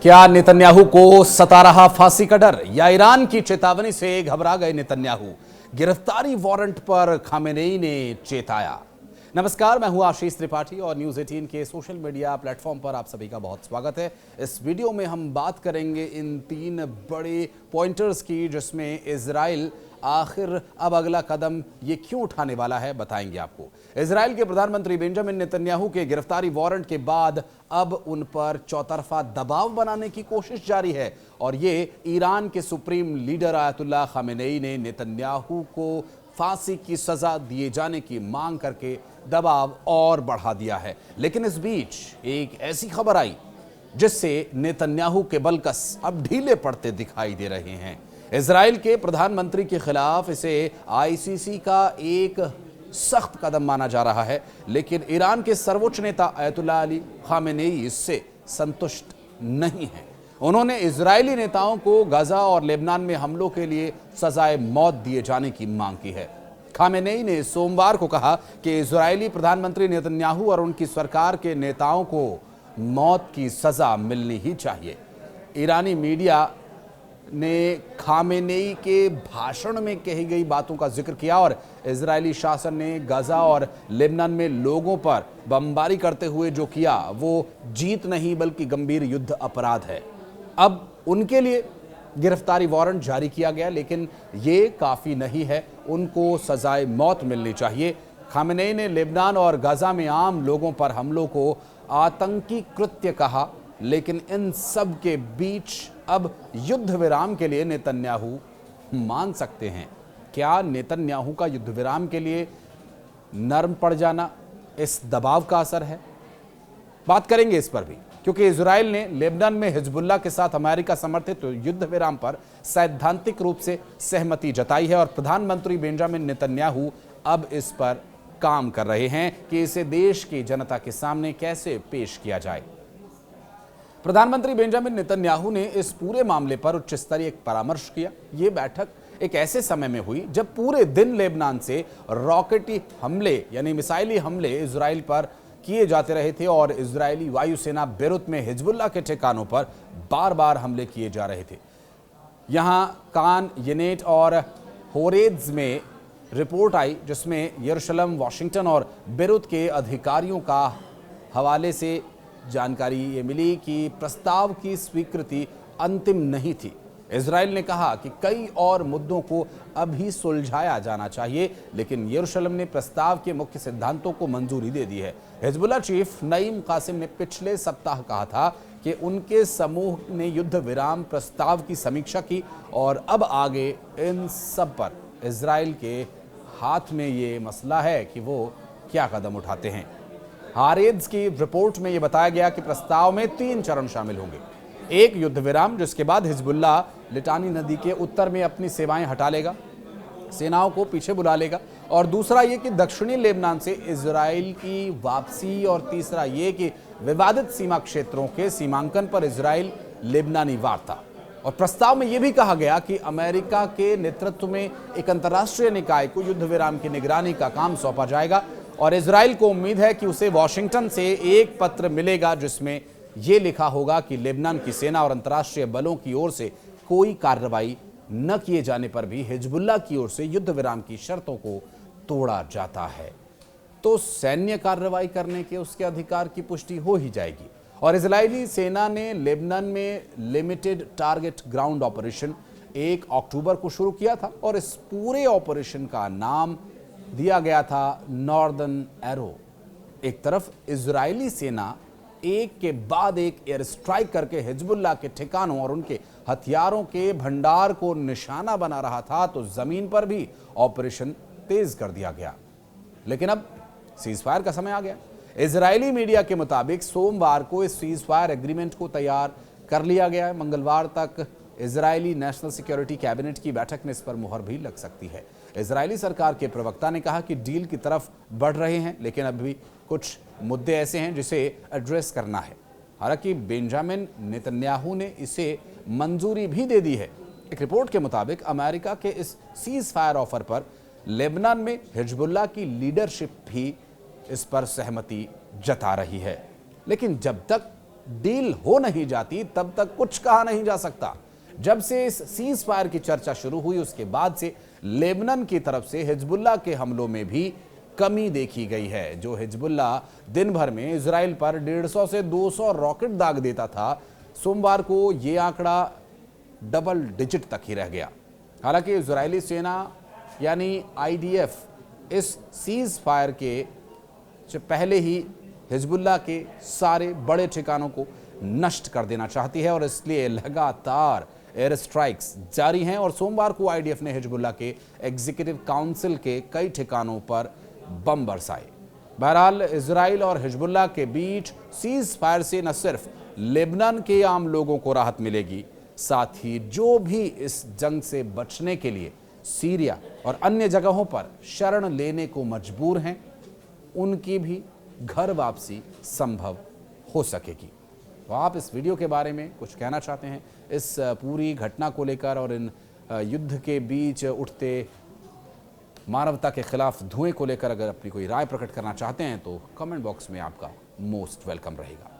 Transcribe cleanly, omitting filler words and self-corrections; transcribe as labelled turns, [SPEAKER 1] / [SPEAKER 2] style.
[SPEAKER 1] क्या नेतन्याहू को सता रहा फांसी का डर या ईरान की चेतावनी से घबरा गए नेतन्याहू? गिरफ्तारी वारंट पर खामेनेई ने चेताया। नमस्कार, मैं हूं आशीष त्रिपाठी और न्यूज़ 18 के सोशल मीडिया प्लेटफॉर्म पर आप सभी का बहुत स्वागत है। इस वीडियो में हम बात करेंगे इन 3 बड़े पॉइंटर्स की, जिसमें इजराइल आखिर अब अगला कदम ये क्यों उठाने वाला है, बताएंगे आपको। इजराइल के प्रधानमंत्री बेंजामिन नेतन्याहू के गिरफ्तारी वारंट के बाद अब उन पर चौतरफा दबाव बनाने की कोशिश जारी है और ये ईरान के सुप्रीम लीडर आयतुल्लाह खामेनेई ने नेतन्याहू को फांसी की सजा दिए जाने की मांग करके दबाव और बढ़ा दिया है। लेकिन इस बीच एक ऐसी खबर आई जिससे नेतन्याहू के बलकस अब ढीले पड़ते दिखाई दे रहे हैं। इजराइल के प्रधानमंत्री के खिलाफ इसे आईसीसी का एक सख्त कदम माना जा रहा है, लेकिन ईरान के सर्वोच्च नेता आयतुल्लाह अली खामेनेई इससे संतुष्ट नहीं है। उन्होंने इजरायली नेताओं को गाजा और लेबनान में हमलों के लिए सजाए मौत दिए जाने की मांग की है। खामेनेई ने सोमवार को कहा कि इजरायली प्रधानमंत्री नेतन्याहू और उनकी सरकार के नेताओं को मौत की सजा मिलनी ही चाहिए। ईरानी मीडिया ने खामेनेई के भाषण में कही गई बातों का जिक्र किया और इजरायली शासन ने गाजा और लेबनान में लोगों पर बमबारी करते हुए जो किया वो जीत नहीं बल्कि गंभीर युद्ध अपराध है। अब उनके लिए गिरफ्तारी वारंट जारी किया गया, लेकिन ये काफ़ी नहीं है, उनको सजाए मौत मिलनी चाहिए। खामेनेई ने लेबनान और गाजा में आम लोगों पर हमलों को आतंकी कृत्य कहा, लेकिन इन सब के बीच अब युद्ध विराम के लिए नेतन्याहू मान सकते हैं। क्या नेतन्याहू का युद्ध विराम के लिए नरम पड़ जाना इस दबाव का असर है? बात करेंगे इस पर भी, क्योंकि इजराइल ने लेबनान में हिजबुल्लाह के साथ अमेरिका समर्थित युद्ध विराम पर सैद्धांतिक रूप से सहमति जताई है और प्रधानमंत्री बेंजामिन नेतन्याहू अब इस पर काम कर रहे हैं कि इसे देश की जनता के सामने कैसे पेश किया जाए। प्रधानमंत्री बेंजामिन नेतन्याहू ने इस पूरे मामले पर उच्च स्तरीय एक परामर्श किया। ये बैठक एक ऐसे समय में हुई जब पूरे दिन लेबनान से रॉकेटी हमले यानी मिसाइली हमले इजराइल पर किए जाते रहे थे और इजरायली वायुसेना बेरूत में हिजबुल्लाह के ठिकानों पर बार बार हमले किए जा रहे थे। यहां कान यूनिट और होरेज में रिपोर्ट आई, जिसमें यरूशलेम, वाशिंगटन और बेरूत के अधिकारियों का हवाले से जानकारी ये मिली कि प्रस्ताव की स्वीकृति अंतिम नहीं थी। इजराइल ने कहा कि कई और मुद्दों को अभी सुलझाया जाना चाहिए, लेकिन यरूशलेम ने प्रस्ताव के मुख्य सिद्धांतों को मंजूरी दे दी है। हिजबुल्लाह चीफ नईम कासिम ने पिछले सप्ताह कहा था कि उनके समूह ने युद्ध विराम प्रस्ताव की समीक्षा की और अब आगे इन सब पर इजराइल के हाथ में ये मसला है कि वो क्या कदम उठाते हैं। हारेज की रिपोर्ट में यह बताया गया कि प्रस्ताव में 3 चरण शामिल होंगे। एक, युद्ध विराम, जिसके बाद हिजबुल्लाह लिटानी नदी के उत्तर में अपनी सेवाएं हटा लेगा, सेनाओं को पीछे बुला लेगा, और दूसरा ये कि दक्षिणी लेबनान से इजराइल की वापसी, और तीसरा ये कि विवादित सीमा क्षेत्रों के सीमांकन पर इजराइल लेबनानी वार्ता। और प्रस्ताव में यह भी कहा गया कि अमेरिका के नेतृत्व में एक अंतर्राष्ट्रीय निकाय को युद्ध विराम की निगरानी का काम सौंपा जाएगा और इजराइल को उम्मीद है कि उसे वॉशिंगटन से एक पत्र मिलेगा जिसमें यह लिखा होगा कि लेबनान की सेना और अंतर्राष्ट्रीय बलों की ओर से कोई कार्रवाई न किए जाने पर भी हिजबुल्लाह की ओर से युद्ध विराम की शर्तों को तोड़ा जाता है तो सैन्य कार्रवाई करने के उसके अधिकार की पुष्टि हो ही जाएगी। और इजरायली सेना ने लेबनान में लिमिटेड टारगेट ग्राउंड ऑपरेशन 1 अक्टूबर को शुरू किया था और इस पूरे ऑपरेशन का नाम दिया गया था नॉर्दर्न एरो। एक तरफ इजरायली सेना एक के बाद एक एयर स्ट्राइक करके हिजबुल्लाह के ठिकानों और उनके हथियारों के भंडार को निशाना बना रहा था, तो जमीन पर भी ऑपरेशन तेज कर दिया गया। लेकिन अब सीजफायर का समय आ गया। इजरायली मीडिया के मुताबिक सोमवार को इस सीजफायर एग्रीमेंट को तैयार कर लिया गया है। मंगलवार तक इजरायली नेशनल सिक्योरिटी कैबिनेट की बैठक में इस पर मुहर भी लग सकती है। इजरायली सरकार के प्रवक्ता ने कहा कि डील की तरफ बढ़ रहे हैं, लेकिन अभी कुछ मुद्दे ऐसे हैं जिसे एड्रेस करना है। हालांकि बेंजामिन नेतन्याहू ने इसे मंजूरी भी दे दी है। एक रिपोर्ट के मुताबिक अमेरिका के इस सीज फायर ऑफर पर लेबनान में हिजबुल्लाह की लीडरशिप भी इस पर सहमति जता रही है। लेकिन जब तक डील हो नहीं जाती तब तक कुछ कहा नहीं जा सकता। जब से इस सीज फायर की चर्चा शुरू हुई उसके बाद से लेबनान की तरफ से हिजबुल्लाह के हमलों में भी कमी देखी गई है। जो हिजबुल्लाह दिन भर में इजराइल पर 150 से 200 रॉकेट दाग देता था, सोमवार को यह आंकड़ा डबल डिजिट तक ही रह गया। हालांकि इजरायली सेना यानी आईडीएफ इस सीज फायर के पहले ही हिजबुल्लाह के सारे बड़े ठिकानों को नष्ट कर देना चाहती है और इसलिए लगातार एयर स्ट्राइक्स जारी हैं। और सोमवार को आईडीएफ ने हिजबुल्लाह के एग्जीक्यूटिव काउंसिल के कई ठिकानों पर बम बरसाए। बहरहाल इजराइल और हिजबुल्लाह के बीच सीज फायर से न सिर्फ लेबनान के आम लोगों को राहत मिलेगी, साथ ही जो भी इस जंग से बचने के लिए सीरिया और अन्य जगहों पर शरण लेने को मजबूर हैं, उनकी भी घर वापसी संभव हो सकेगी। तो आप इस वीडियो के बारे में कुछ कहना चाहते हैं इस पूरी घटना को लेकर और इन युद्ध के बीच उठते मानवता के खिलाफ धुएं को लेकर अगर अपनी कोई राय प्रकट करना चाहते हैं तो कमेंट बॉक्स में आपका मोस्ट वेलकम रहेगा।